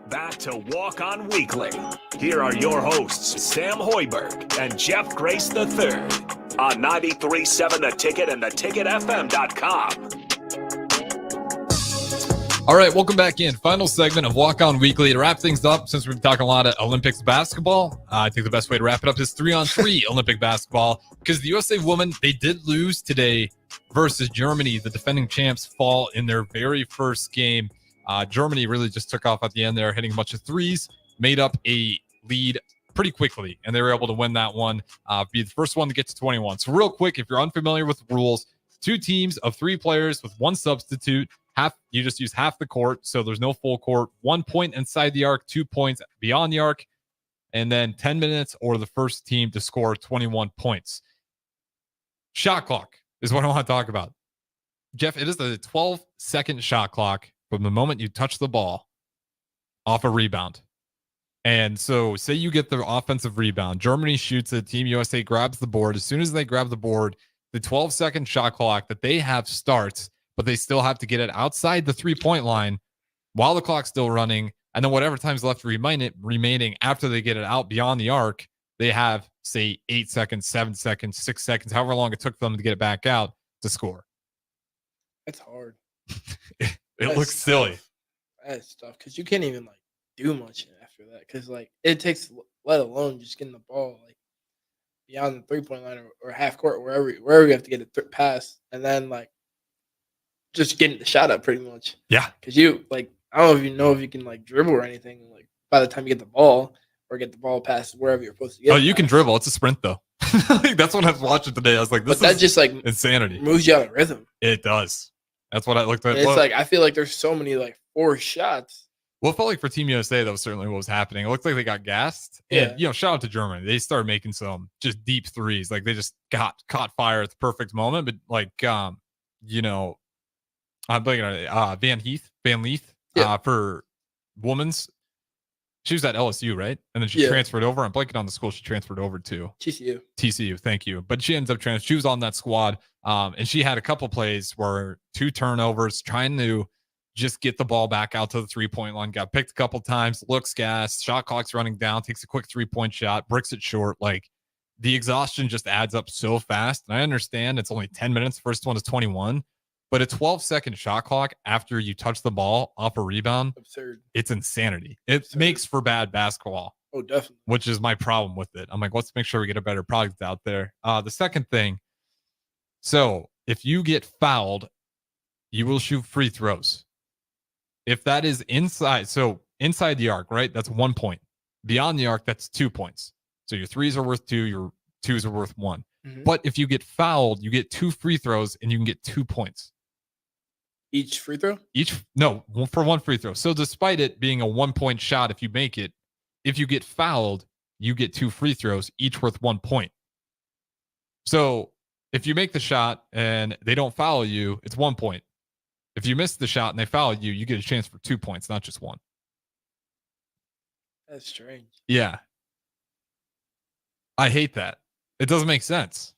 Back to Walk On Weekly. Here are your hosts, Sam Hoiberg and Jeff Grace III on 93.7 The Ticket and theticketfm.com. All right, welcome back in. Final segment of Walk On Weekly. To wrap things up, since we've been talking a lot of Olympics basketball, I think the best way to wrap it up is 3-on-3 Olympic basketball, because the USA women, they did lose today versus Germany. The defending champs fall in their very first game. Germany really just took off at the end there, hitting a bunch of threes, made up a lead pretty quickly, and they were able to win that one, be the first one to get to 21. So real quick, if you're unfamiliar with the rules, 2 teams of 3 players with 1 substitute. You just use half the court, so there's no full court. 1 point inside the arc, 2 points beyond the arc, and then 10 minutes or the first team to score 21 points. Shot clock is what I want to talk about. Jeff, it is a 12-second shot clock from the moment you touch the ball off a rebound. And so say you get the offensive rebound. Germany shoots it. Team USA grabs the board. As soon as they grab the board, the 12-second shot clock that they have starts, but they still have to get it outside the 3-point line while the clock's still running. And then whatever time's left remaining after they get it out beyond the arc, they have, say, 8 seconds, 7 seconds, 6 seconds, however long it took them to get it back out to score. That's hard. It looks silly. That's tough because you can't even do much after that because it takes, let alone just getting the ball beyond the 3-point line or half court, wherever you have to get it past, and then just getting the shot up pretty much. Yeah. Because you I don't know if you can dribble or anything by the time you get the ball or get the ball past wherever you're supposed to get. Oh, you can dribble. It's a sprint though. That's what I was watching today. I was like, this is insanity. Moves you out of rhythm. It does. That's what I looked at. It's I feel like there's so many forced shots. Well, it felt like for Team USA, that was certainly what was happening. It looked like they got gassed. Yeah. And, shout out to Germany. They started making some just deep threes. They just caught fire at the perfect moment. But I'm blanking on it. Van Leith for women's. She was at LSU, right? And then she transferred over. I'm blanking on the school she transferred over to. TCU, thank you. But she ends up she was on that squad. And she had a couple plays where 2 turnovers, trying to just get the ball back out to the 3-point line. Got picked a couple times, looks gassed, shot clock's running down, takes a quick 3-point shot, bricks it short. The exhaustion just adds up so fast. And I understand it's only 10 minutes. First one is 21. But a 12-second shot clock after you touch the ball off a rebound, absurd. It's insanity. It makes for bad basketball. Oh, definitely. Which is my problem with it. I'm like, let's make sure we get a better product out there. The second thing, so if you get fouled, you will shoot free throws. If that is inside the arc, right? That's 1 point. Beyond the arc, that's 2 points. So your threes are worth 2, your twos are worth 1. Mm-hmm. But if you get fouled, you get 2 free throws and you can get 2 points. Each free throw? For 1 free throw. So despite it being a 1-point shot, if you make it, if you get fouled, you get 2 free throws, each worth 1 point. So if you make the shot and they don't foul you, it's 1 point. If you miss the shot and they foul you, you get a chance for 2 points, not just 1. That's strange. Yeah. I hate that. It doesn't make sense.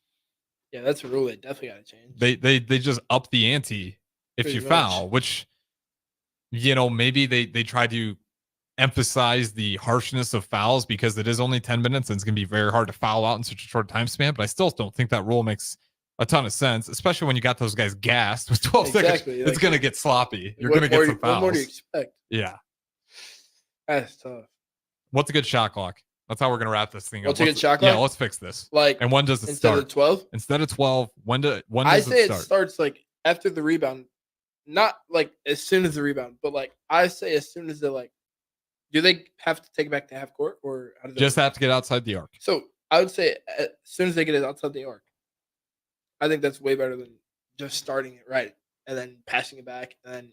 Yeah, that's a rule that definitely got to change. They just up the ante if you foul, which maybe they try to emphasize the harshness of fouls because it is only 10 minutes and it's going to be very hard to foul out in such a short time span. But I still don't think that rule makes a ton of sense, especially when you got those guys gassed with 12 seconds. It's going to get sloppy. You're going to get some fouls. What more do you expect? Yeah. That's tough. What's a good shot clock? That's how we're going to wrap this thing up. What's a good shot clock? Yeah, let's fix this. And when does it instead start? Of 12? Instead of 12, when does I say it start? It starts like after the rebound, not like as soon as the rebound, but like I say as soon as they're like, do they have to take it back to half court or how do they just have to get outside the arc? So I would say as soon as they get it outside the arc, I think that's way better than just starting it right and then passing it back and then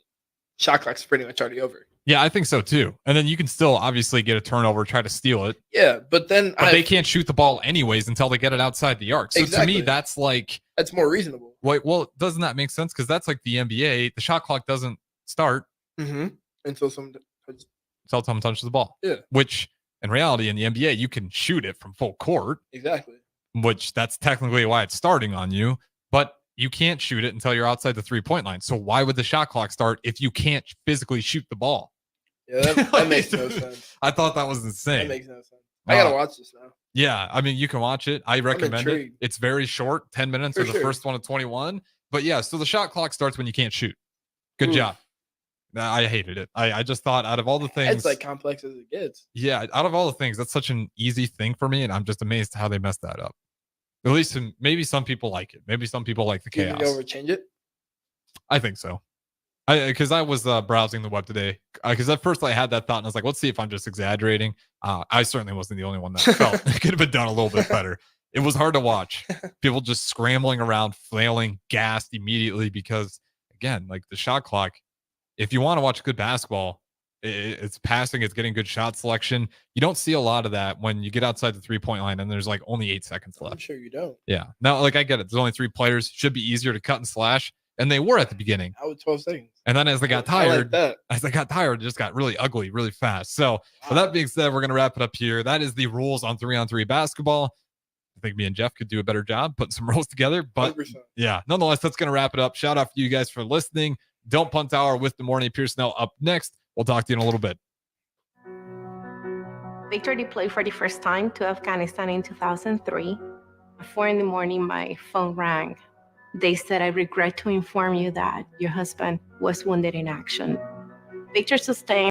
shot clock's pretty much already over. Yeah, I think so too. And then you can still obviously get a turnover, try to steal it. Yeah, but they can't shoot the ball anyways until they get it outside the arc. So to me, that's more reasonable. Well, doesn't that make sense? Because that's like the NBA. The shot clock doesn't start until someone touches the ball. Yeah. Which in reality, in the NBA, you can shoot it from full court. Exactly. Which that's technically why it's starting on you. But you can't shoot it until you're outside the 3-point line. So why would the shot clock start if you can't physically shoot the ball? Yeah, that makes no sense. I thought that was insane. That makes no sense. I gotta watch this now. Yeah, I mean, you can watch it. I recommend it. It's very short, 10 minutes or the first one of 21. But yeah, so the shot clock starts when you can't shoot. Good job. I hated it. I just thought out of all the things, it's like complex as it gets. Yeah, out of all the things, that's such an easy thing for me, and I'm just amazed how they messed that up. At least maybe some people like it. Maybe some people like the chaos. Did you overchange it? I think so. Because I was browsing the web today. Because at first I had that thought, and I was like, let's see if I'm just exaggerating. I certainly wasn't the only one that felt it could have been done a little bit better. It was hard to watch. People just scrambling around, flailing, gassed immediately because, again, like the shot clock, if you want to watch good basketball, it's passing, it's getting good shot selection. You don't see a lot of that when you get outside the 3-point line and there's like only 8 seconds left. I'm sure you don't. Yeah. Now, like I get it. There's only 3 players. Should be easier to cut and slash. And they were at the beginning. How with 12 seconds? And then as they got tired, it just got really ugly, really fast. So with that being said, we're going to wrap it up here. That is the rules on 3-on-3 basketball. I think me and Jeff could do a better job putting some rules together. But 100%. Yeah, nonetheless, that's going to wrap it up. Shout out to you guys for listening. Don't Punt Hour with the Morning Pearsonell up next. We'll talk to you in a little bit. Victor deployed for the first time to Afghanistan in 2003. At 4 a.m, my phone rang. They said, I regret to inform you that your husband was wounded in action. Victor sustained